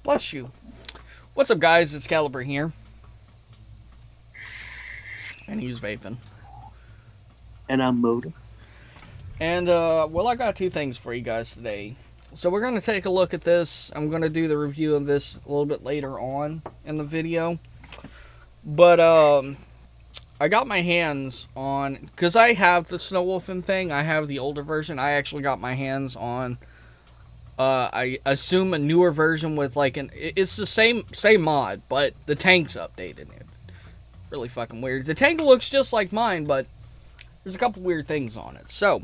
Bless you. What's up, guys? It's Caliber here. And he's vaping. And I'm Moda. And, well, I got two things for you guys today. So we're going to take a look at this. I'm going to do the review of this a little bit later on in the video. But, I got my hands on, because I have the Snow Wolfen thing. I have the older version. I actually got my hands on, I assume a newer version with like it's the same mod, but the tank's updated. It really fucking weird. The tank looks just like mine, but there's a couple weird things on it. So,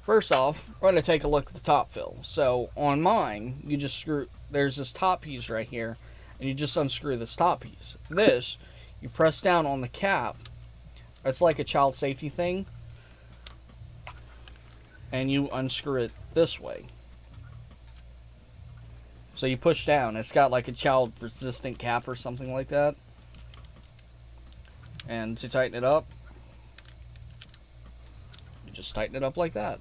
first off, we're going to take a look at the top fill. So, on mine, you just there's this top piece right here, and you just unscrew this top piece. This, you press down on the cap. It's like a child safety thing, and you unscrew it this way. So you push down. It's got like a child resistant cap or something like that. And to tighten it up, you just tighten it up like that.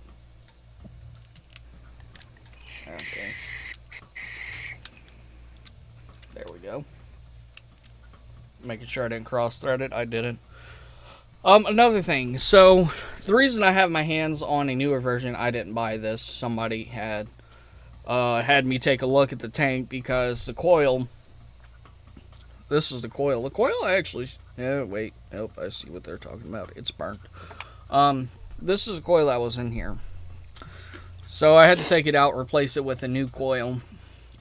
Okay. There we go. Making sure I didn't cross thread it. I didn't. Another thing. So, the reason I have my hands on a newer version, I didn't buy this. Somebody had me take a look at the tank because the coil. This is the coil. The coil actually. Yeah, wait. Nope. I see what they're talking about. It's burnt. This is the coil that was in here. So I had to take it out, replace it with a new coil,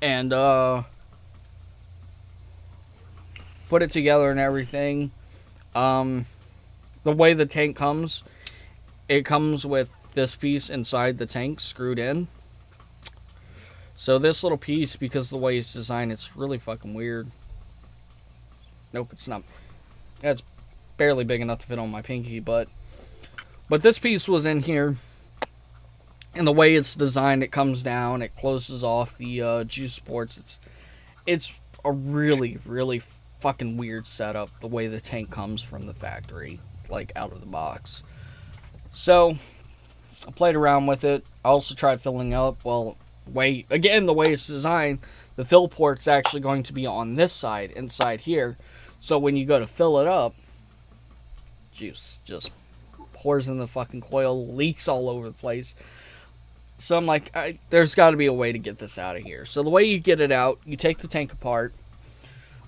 and put it together and everything. The way the tank comes, it comes with this piece inside the tank screwed in. So this little piece, because of the way it's designed, it's really fucking weird. Nope, it's not. It's barely big enough to fit on my pinky, but this piece was in here, and the way it's designed, it comes down, it closes off the juice ports. It's a really, really fucking weird setup, the way the tank comes from the factory, like out of the box. So I played around with it. I also tried filling up. Well, the way it's designed, the fill port's actually going to be on this side, inside here. So when you go to fill it up, juice just pours in the fucking coil, leaks all over the place. So I'm like, there's got to be a way to get this out of here. So the way you get it out, you take the tank apart.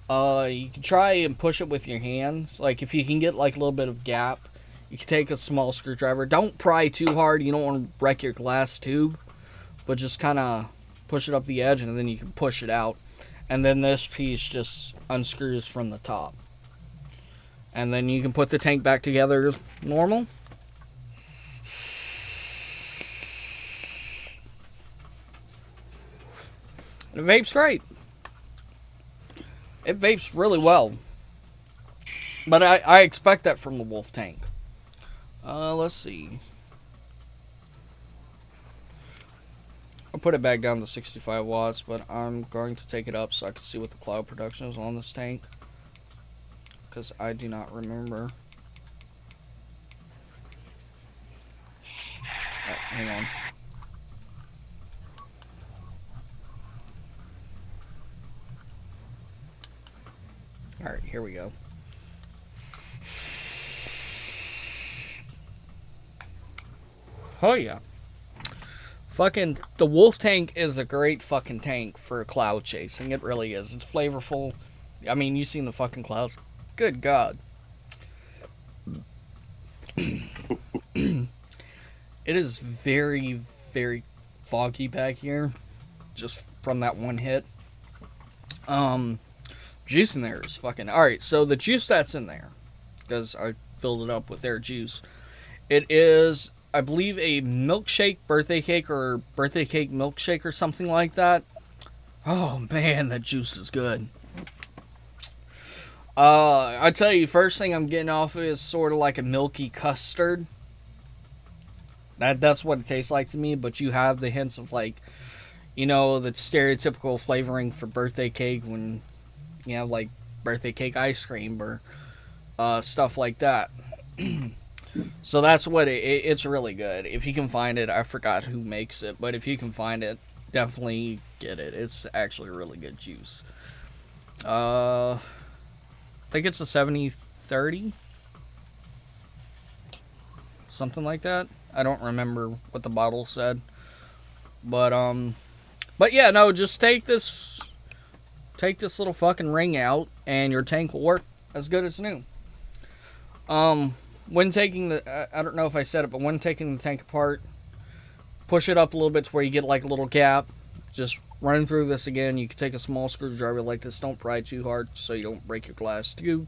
You can try and push it with your hands. Like if you can get like a little bit of gap, you can take a small screwdriver. Don't pry too hard. You don't want to wreck your glass tube, but just kind of push it up the edge, and then you can push it out. And then this piece just unscrews from the top. And then you can put the tank back together normal. And it vapes great. It vapes really well. But I expect that from the Wolf tank. Let's see. I'll put it back down to 65 watts, but I'm going to take it up so I can see what the cloud production is on this tank. Because I do not remember. Hang on. Alright, here we go. Oh yeah. Fucking, the Wolf tank is a great fucking tank for cloud chasing. It really is. It's flavorful. I mean, you've seen the fucking clouds. Good God. It is very, very foggy back here. Just from that one hit. Juice in there is fucking... Alright, so the juice that's in there, because I filled it up with their juice, it is, I believe, a milkshake birthday cake, or birthday cake milkshake or something like that. Oh man, that juice is good. I tell you, first thing I'm getting off of is sort of like a milky custard. That's what it tastes like to me, but you have the hints of like, you know, the stereotypical flavoring for birthday cake when you have like birthday cake ice cream or stuff like that. So that's what it's really good. If you can find it, I forgot who makes it, but if you can find it, definitely get it. It's actually really good juice. I think it's a 70/30, something like that. I don't remember what the bottle said, but yeah, no, just take this little fucking ring out, and your tank will work as good as new. Um, when taking I don't know if I said it, but when taking the tank apart, push it up a little bit to where you get like a little gap. Just run through this again. You can take a small screwdriver like this. Don't pry too hard so you don't break your glass tube,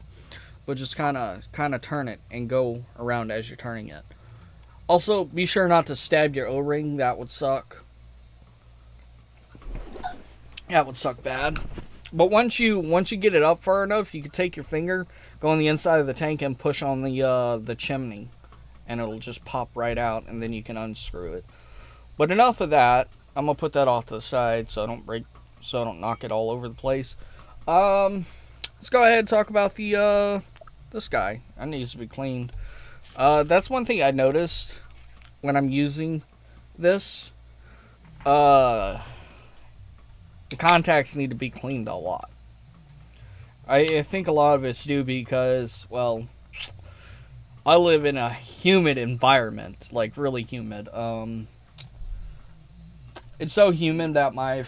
but just kind of turn it and go around as you're turning it. Also, be sure not to stab your O-ring. That would suck. That would suck bad. But once you get it up far enough, you can take your finger, go on the inside of the tank, and push on the chimney, and it'll just pop right out, and then you can unscrew it. But enough of that. I'm gonna put that off to the side so I don't knock it all over the place. Let's go ahead and talk about this guy. It needs to be cleaned. That's one thing I noticed when I'm using this. The contacts need to be cleaned a lot. I think a lot of it's due because, well, I live in a humid environment, like really humid. It's so humid that my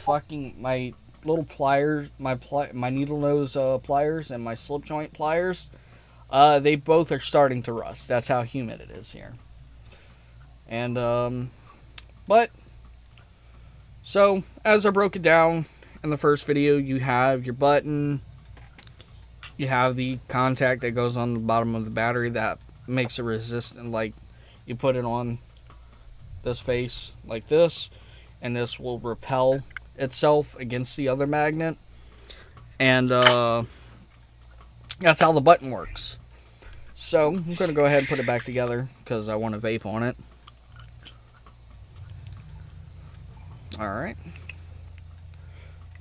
little pliers, my needle nose pliers and my slip joint pliers, they both are starting to rust. That's how humid it is here. And but so as I broke it down in the first video, you have your button, you have the contact that goes on the bottom of the battery that makes it resistant. Like you put it on this face like this, and this will repel itself against the other magnet, and that's how the button works. So I'm gonna go ahead and put it back together because I want to vape on it. Alright,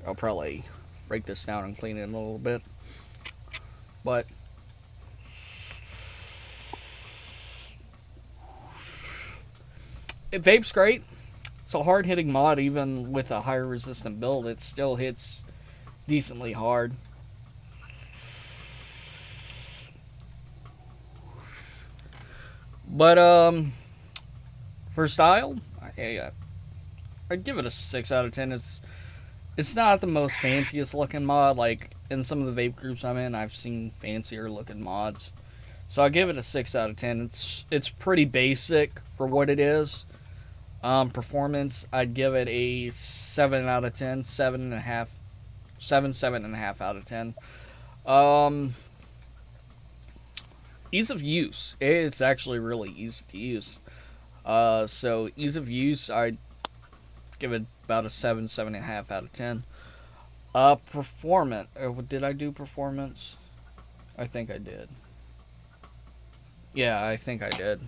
I'll probably break this down and clean it in a little bit, but it vapes great. It's a hard hitting mod. Even with a higher resistant build, it still hits decently hard. But for style, I'd give it a 6 out of 10. It's not the most fanciest looking mod. Like in some of the vape groups I'm in, I've seen fancier looking mods. So I give it a 6 out of 10. It's pretty basic for what it is. Performance, I'd give it a 7 out of 10, 7.5, 7.5 out of 10. Ease of use, it's actually really easy to use. So ease of use, I'd give it about a 7, 7.5 out of 10. Performance, did I do performance? I think I did. Yeah, I think I did.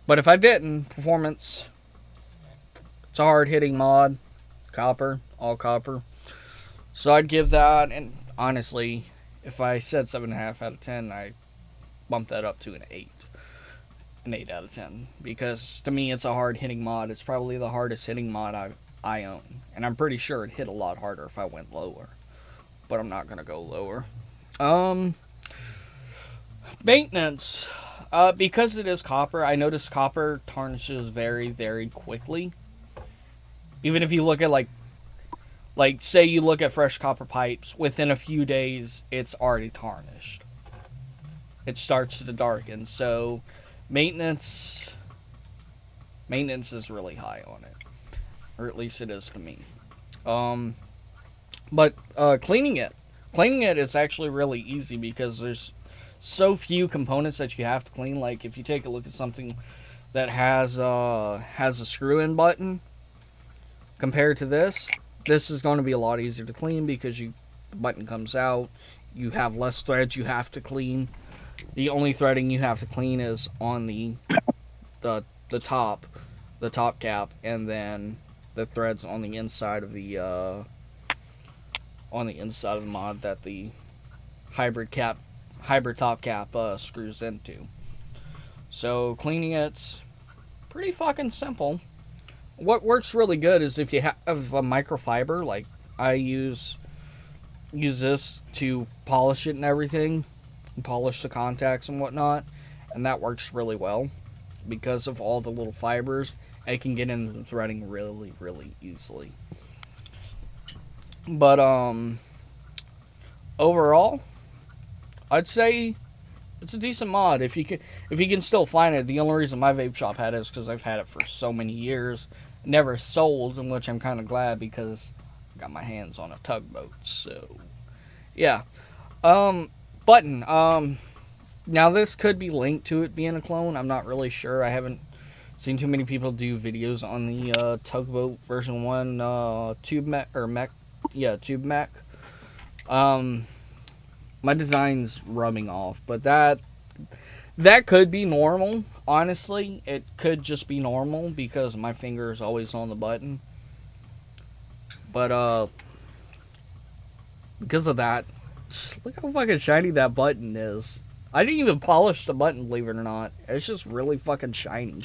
But if I didn't, performance, it's a hard-hitting mod. Copper, all copper. So I'd give that, and honestly, if I said 7.5 out of 10, I bumped that up to an 8. An 8 out of 10. Because to me, it's a hard-hitting mod. It's probably the hardest-hitting mod I own. And I'm pretty sure it'd hit a lot harder if I went lower. But I'm not going to go lower. Maintenance. Because it is copper, I noticed copper tarnishes very, very quickly. Even if you look at like say you look at fresh copper pipes, within a few days it's already tarnished. It starts to darken. So maintenance is really high on it, or at least it is to me. But cleaning it is actually really easy because there's so few components that you have to clean. Like if you take a look at something that has a screw-in button compared to this is going to be a lot easier to clean because the button comes out. You have less threads you have to clean. The only threading you have to clean is on the top cap, and then the threads on the inside of the mod that the hybrid top cap screws into. So cleaning it's pretty fucking simple. What works really good is if you have a microfiber, like I use this to polish it and everything, and polish the contacts and whatnot, and that works really well because of all the little fibers. It can get into the threading really, really easily. But overall, I'd say it's a decent mod if you can still find it. The only reason my vape shop had it is because I've had it for so many years, never sold, in which I'm kind of glad because I got my hands on a tugboat. So yeah, button. Now this could be linked to it being a clone. I'm not really sure. I haven't seen too many people do videos on the Tugboat version 1 tube mech or mech. Yeah, tube mech. Um, my design's rubbing off, but that could be normal. Honestly, it could just be normal because my finger is always on the button. But because of that, look how fucking shiny that button is. I didn't even polish the button, believe it or not. It's just really fucking shiny.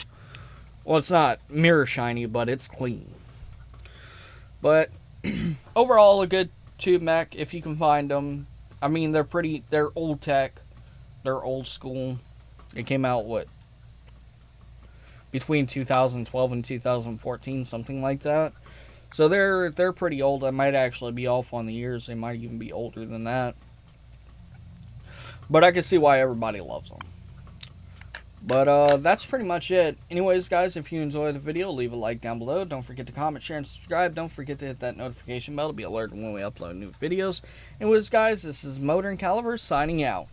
Well, it's not mirror shiny, but it's clean. But overall, a good tube mech if you can find them. I mean, they're old tech, they're old school. It came out between 2012 and 2014, something like that. So they're pretty old. I might actually be off on the years. They might even be older than that. But I can see why everybody loves them. But that's pretty much it. Anyways, guys, if you enjoyed the video, leave a like down below. Don't forget to comment, share, and subscribe. Don't forget to hit that notification bell to be alerted when we upload new videos. Anyways, guys, this is Motor and Caliber signing out.